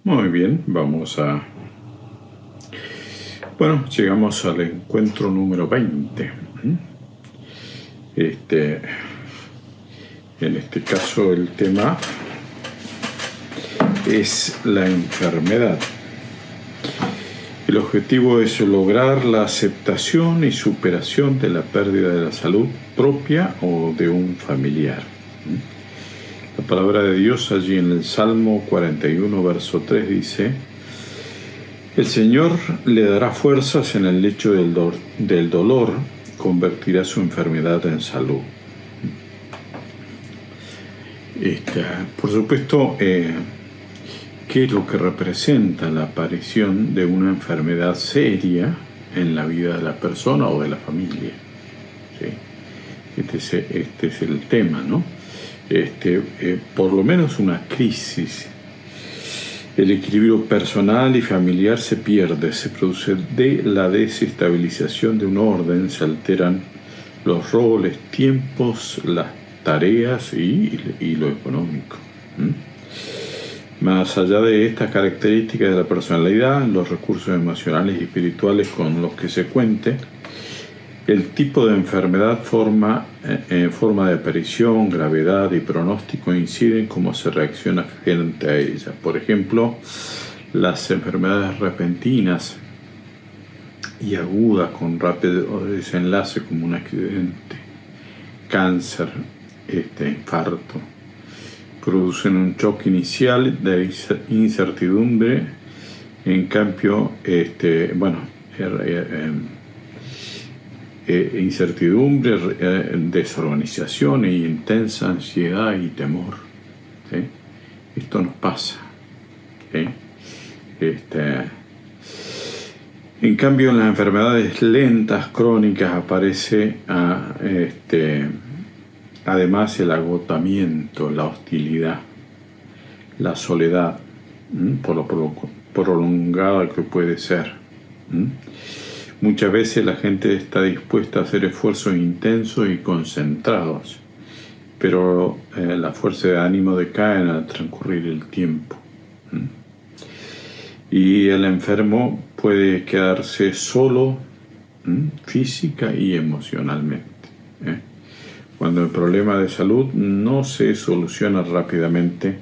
Muy bien, llegamos al encuentro número 20. En este caso el tema es la enfermedad. El objetivo es lograr la aceptación y superación de la pérdida de la salud propia o de un familiar. La palabra de Dios allí en el Salmo 41, verso 3 dice: el Señor le dará fuerzas en el lecho del dolor, convertirá su enfermedad en salud. Por supuesto, ¿qué es lo que representa la aparición de una enfermedad seria en la vida de la persona o de la familia? ¿Sí? Este es el tema, ¿no? Por lo menos una crisis. El equilibrio personal y familiar se pierde, se produce la desestabilización de un orden, se alteran los roles, tiempos, las tareas y lo económico. Más allá de estas características de la personalidad, los recursos emocionales y espirituales con los que se cuente, el tipo de enfermedad, forma de aparición, gravedad y pronóstico inciden cómo se reacciona frente a ella. Por ejemplo, las enfermedades repentinas y agudas con rápido desenlace como un accidente, cáncer, infarto, producen un choque inicial de incertidumbre. En cambio, incertidumbre, desorganización e intensa ansiedad y temor. ¿Sí? Esto nos pasa. ¿Sí? En cambio, en las enfermedades lentas, crónicas, aparece además el agotamiento, la hostilidad, la soledad, por lo prolongada que puede ser. Muchas veces la gente está dispuesta a hacer esfuerzos intensos y concentrados, pero la fuerza de ánimo decae al transcurrir el tiempo. Y el enfermo puede quedarse solo física y emocionalmente. Cuando el problema de salud no se soluciona rápidamente,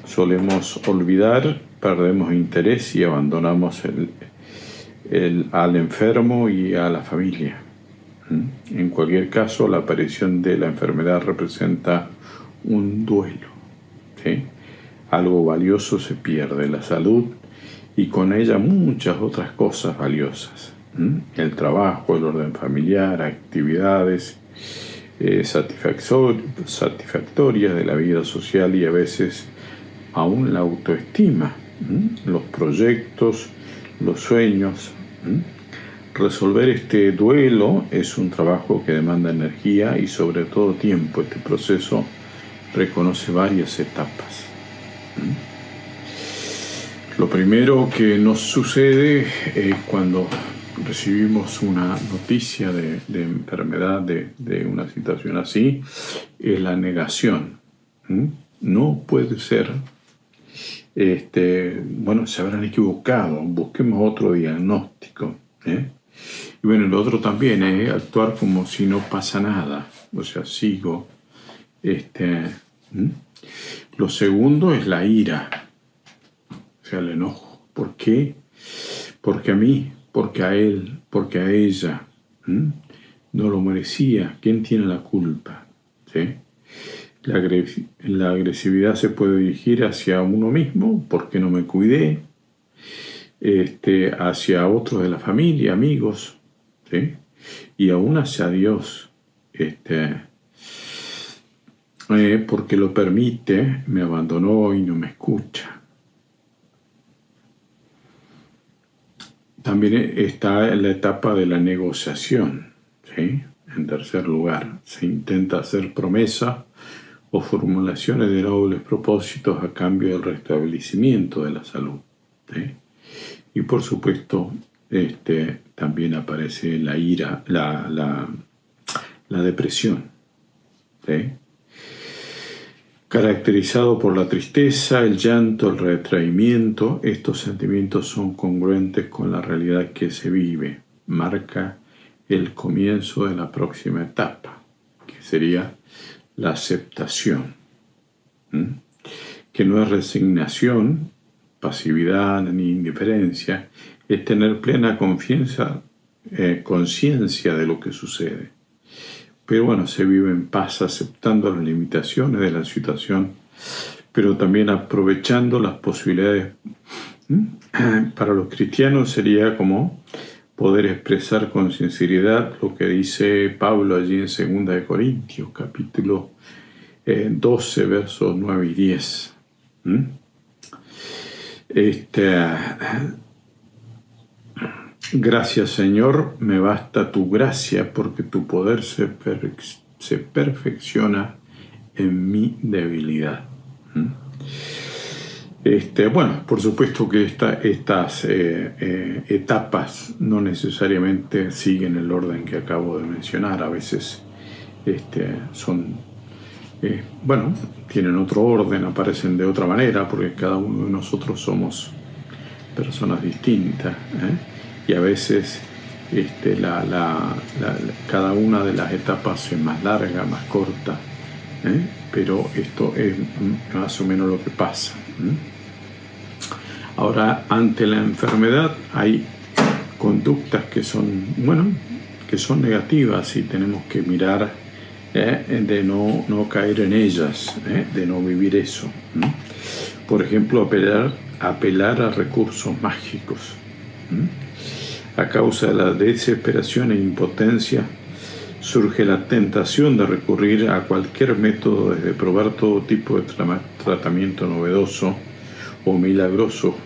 solemos olvidar, perdemos interés y abandonamos al enfermo y a la familia. En cualquier caso, la aparición de la enfermedad representa un duelo. ¿Sí? Algo valioso se pierde, la salud, y con ella muchas otras cosas valiosas. El trabajo, el orden familiar, actividades satisfactorias de la vida social y a veces aún la autoestima, los proyectos, los sueños. Resolver este duelo es un trabajo que demanda energía y sobre todo tiempo. Este proceso reconoce varias etapas. Lo primero que nos sucede cuando recibimos una noticia de enfermedad, de una situación así, es la negación. No puede ser. Se habrán equivocado, busquemos otro diagnóstico. Y bueno, lo otro también es actuar como si no pasa nada, o sea, sigo. Lo segundo es la ira, o sea, el enojo. ¿Por qué? Porque a mí, porque a él, porque a ella. No lo merecía. ¿Quién tiene la culpa? ¿Sí? La agresividad se puede dirigir hacia uno mismo, porque no me cuidé, hacia otros de la familia, amigos, ¿sí? Y aún hacia Dios, porque lo permite, me abandonó y no me escucha. También está en la etapa de la negociación, ¿sí? En tercer lugar, se intenta hacer promesa o formulaciones de nobles propósitos a cambio del restablecimiento de la salud. ¿Sí? Y por supuesto, también aparece la ira, la depresión. ¿Sí? caracterizado por la tristeza, el llanto, el retraimiento. Estos sentimientos son congruentes con la realidad que se vive. Marca el comienzo de la próxima etapa, que sería la aceptación, que no es resignación, pasividad ni indiferencia, es tener plena conciencia de lo que sucede. Pero bueno, se vive en paz aceptando las limitaciones de la situación, pero también aprovechando las posibilidades. Para los cristianos sería como poder expresar con sinceridad lo que dice Pablo allí en 2 de Corintios, capítulo 12, versos 9 y 10. Gracias, Señor, me basta tu gracia, porque tu poder se perfecciona en mi debilidad. Bueno, por supuesto que estas etapas no necesariamente siguen el orden que acabo de mencionar. A veces tienen otro orden, aparecen de otra manera, porque cada uno de nosotros somos personas distintas, y a veces cada una de las etapas es más larga, más corta, pero esto es más o menos lo que pasa. Ahora, ante la enfermedad hay conductas que son negativas, y tenemos que mirar de no caer en ellas, de no vivir eso. Por ejemplo, apelar a recursos mágicos. A causa de la desesperación e impotencia, surge la tentación de recurrir a cualquier método, desde probar todo tipo de tratamiento novedoso o milagroso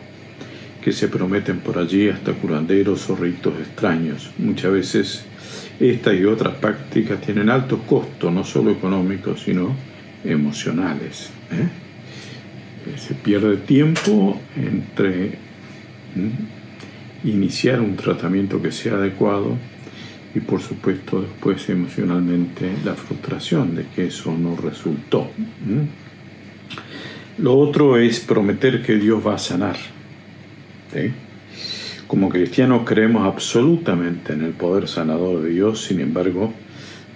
que se prometen por allí, hasta curanderos o ritos extraños. Muchas veces esta y otras prácticas tienen altos costos, no solo económicos, sino emocionales. Se pierde tiempo entre iniciar un tratamiento que sea adecuado y, por supuesto, después emocionalmente la frustración de que eso no resultó. Lo otro es prometer que Dios va a sanar. Como cristianos creemos absolutamente en el poder sanador de Dios. Sin embargo,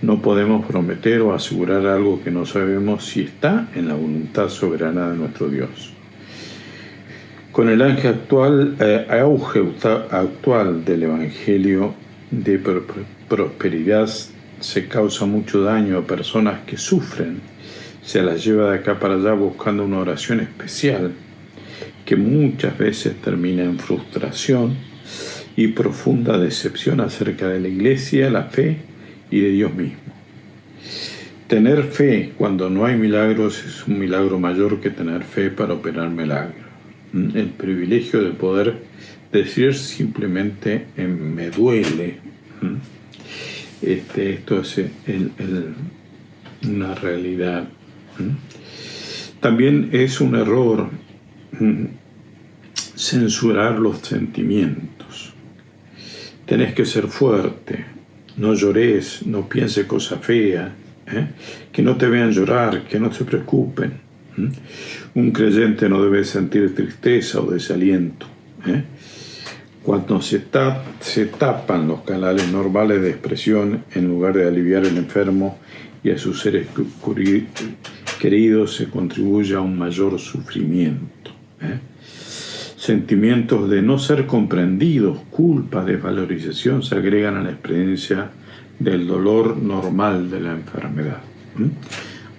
no podemos prometer o asegurar algo que no sabemos si está en la voluntad soberana de nuestro Dios. Con el auge actual del Evangelio de prosperidad, se causa mucho daño a personas que sufren. Se las lleva de acá para allá buscando una oración especial, que muchas veces termina en frustración y profunda decepción acerca de la Iglesia, la fe y de Dios mismo. Tener fe cuando no hay milagros es un milagro mayor que tener fe para operar milagros. El privilegio de poder decir simplemente me duele. Esto es una realidad. También es un error censurar los sentimientos. Tenés que ser fuerte, no llores, no pienses cosas feas, que no te vean llorar, que no se preocupen. Un creyente no debe sentir tristeza o desaliento. Cuando se tapan los canales normales de expresión, en lugar de aliviar al enfermo y a sus seres queridos, se contribuye a un mayor sufrimiento. Sentimientos de no ser comprendidos, culpa, desvalorización, se agregan a la experiencia del dolor normal de la enfermedad.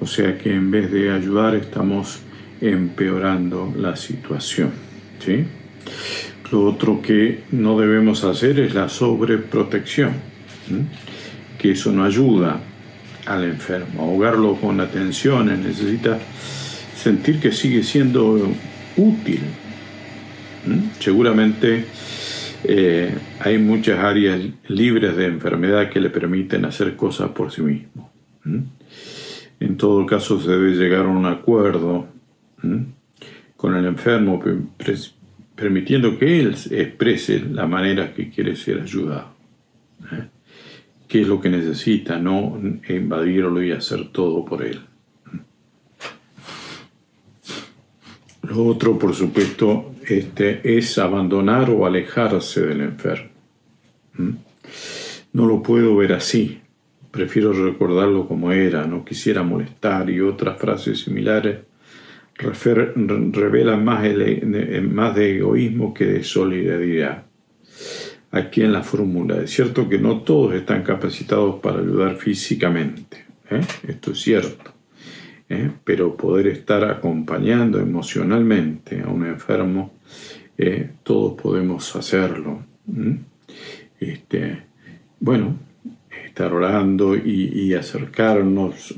O sea que en vez de ayudar, estamos empeorando la situación. ¿Sí? Lo otro que no debemos hacer es la sobreprotección, que eso no ayuda al enfermo. Ahogarlo con atenciones, necesita sentir que sigue siendo útil. Seguramente hay muchas áreas libres de enfermedad que le permiten hacer cosas por sí mismo. En todo caso, se debe llegar a un acuerdo con el enfermo, permitiendo que él exprese la manera que quiere ser ayudado. Qué es lo que necesita, no invadirlo y hacer todo por él. Lo otro, por supuesto, es abandonar o alejarse del enfermo. No lo puedo ver así. Prefiero recordarlo como era, no quisiera molestar, y otras frases similares revelan más de egoísmo que de solidaridad. Aquí en la fórmula, es cierto que no todos están capacitados para ayudar físicamente, esto es cierto, pero poder estar acompañando emocionalmente a un enfermo, todos podemos hacerlo. Bueno, estar orando y acercarnos,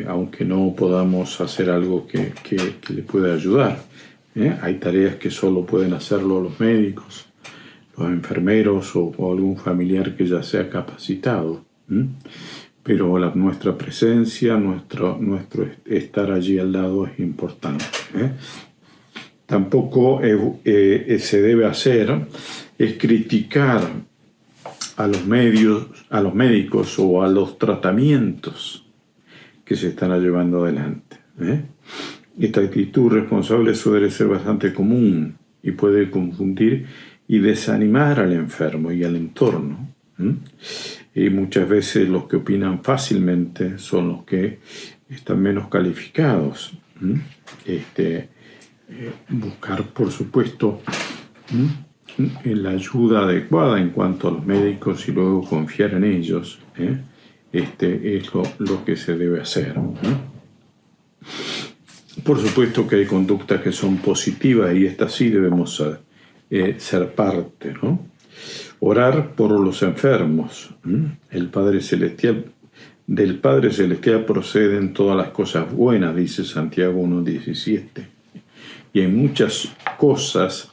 aunque no podamos hacer algo que le pueda ayudar. Hay tareas que solo pueden hacerlo los médicos, los enfermeros o algún familiar que ya sea capacitado. Pero nuestra presencia, nuestro estar allí al lado es importante. Tampoco se debe hacer es criticar a los médicos o a los tratamientos que se están llevando adelante. Esta actitud responsable suele ser bastante común y puede confundir y desanimar al enfermo y al entorno. Y muchas veces los que opinan fácilmente son los que están menos calificados. Buscar, por supuesto, la ayuda adecuada en cuanto a los médicos y luego confiar en ellos, es lo que se debe hacer. Por supuesto que hay conductas que son positivas y estas sí debemos ser parte, ¿no? Orar por los enfermos. Del Padre Celestial proceden todas las cosas buenas, dice Santiago 1:17. Y hay muchas cosas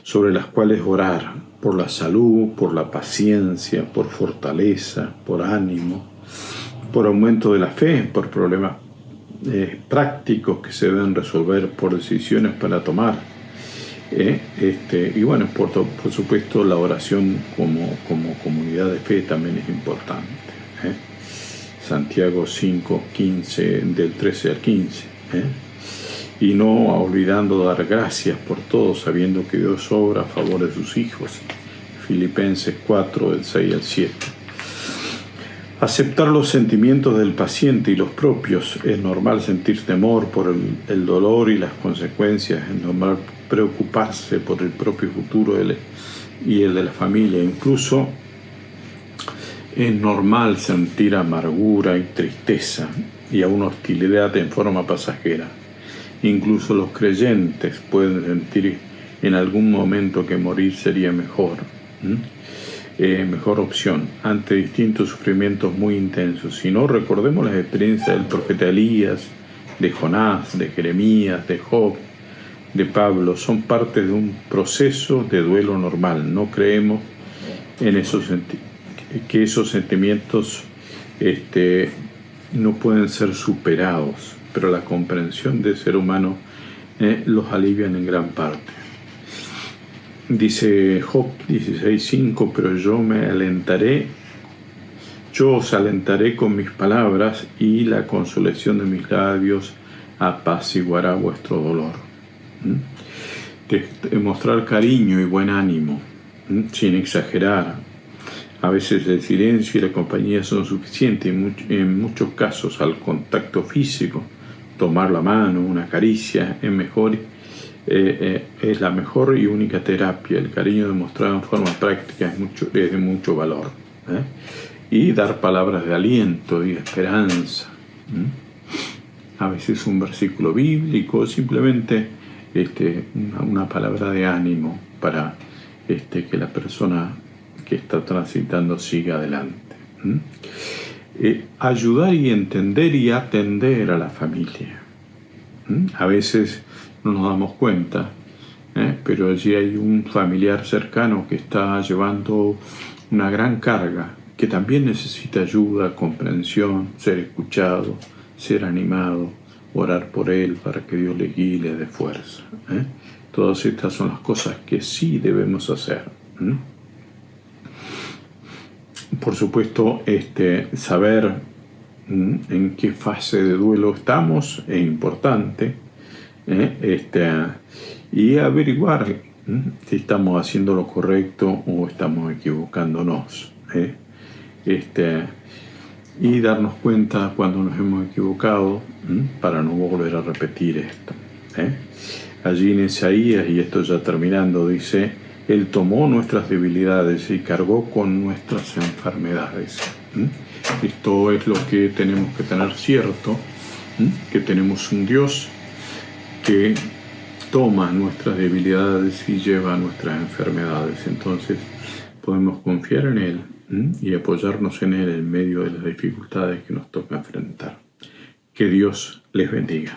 sobre las cuales orar: por la salud, por la paciencia, por fortaleza, por ánimo, por aumento de la fe, por problemas prácticos que se deben resolver, por decisiones para tomar. Y bueno, por supuesto, la oración como comunidad de fe también es importante. Santiago 5:15, del 13 al 15. Y no olvidando dar gracias por todo, sabiendo que Dios obra a favor de sus hijos. Filipenses 4, del 6 al 7. Aceptar los sentimientos del paciente y los propios. Es normal sentir temor por el dolor y las consecuencias. Es normal preocuparse por el propio futuro y el de la familia. Incluso es normal sentir amargura y tristeza y aún hostilidad en forma pasajera. Incluso los creyentes pueden sentir en algún momento que morir sería mejor opción ante distintos sufrimientos muy intensos. Si no, recordemos las experiencias del profeta Elías, de Jonás, de Jeremías, de Job, de Pablo. Son parte de un proceso de duelo normal. No creemos en que esos sentimientos no pueden ser superados, pero la comprensión del ser humano los alivian en gran parte. Dice Job 16:5, pero yo os alentaré con mis palabras, y la consolación de mis labios apaciguará vuestro dolor. Demostrar cariño y buen ánimo, sin exagerar. A veces el silencio y la compañía son suficientes, en muchos casos al contacto físico. Tomar la mano, una caricia, es la mejor y única terapia. El cariño demostrado en forma práctica es de mucho valor. Y dar palabras de aliento y de esperanza. A veces un versículo bíblico, simplemente una palabra de ánimo para que la persona que está transitando siga adelante. Ayudar y entender y atender a la familia. A veces no nos damos cuenta, pero allí hay un familiar cercano que está llevando una gran carga, que también necesita ayuda, comprensión, ser escuchado, ser animado, orar por él para que Dios le guíe y le dé fuerza. Todas estas son las cosas que sí debemos hacer. Por supuesto, saber en qué fase de duelo estamos es importante. y averiguar si estamos haciendo lo correcto o estamos equivocándonos. Y darnos cuenta cuando nos hemos equivocado para no volver a repetir esto. Allí en Isaías, y esto ya terminando, dice: Él tomó nuestras debilidades y cargó con nuestras enfermedades. Esto es lo que tenemos que tener cierto, que tenemos un Dios que toma nuestras debilidades y lleva nuestras enfermedades. Entonces podemos confiar en Él y apoyarnos en Él en medio de las dificultades que nos toca enfrentar. Que Dios les bendiga.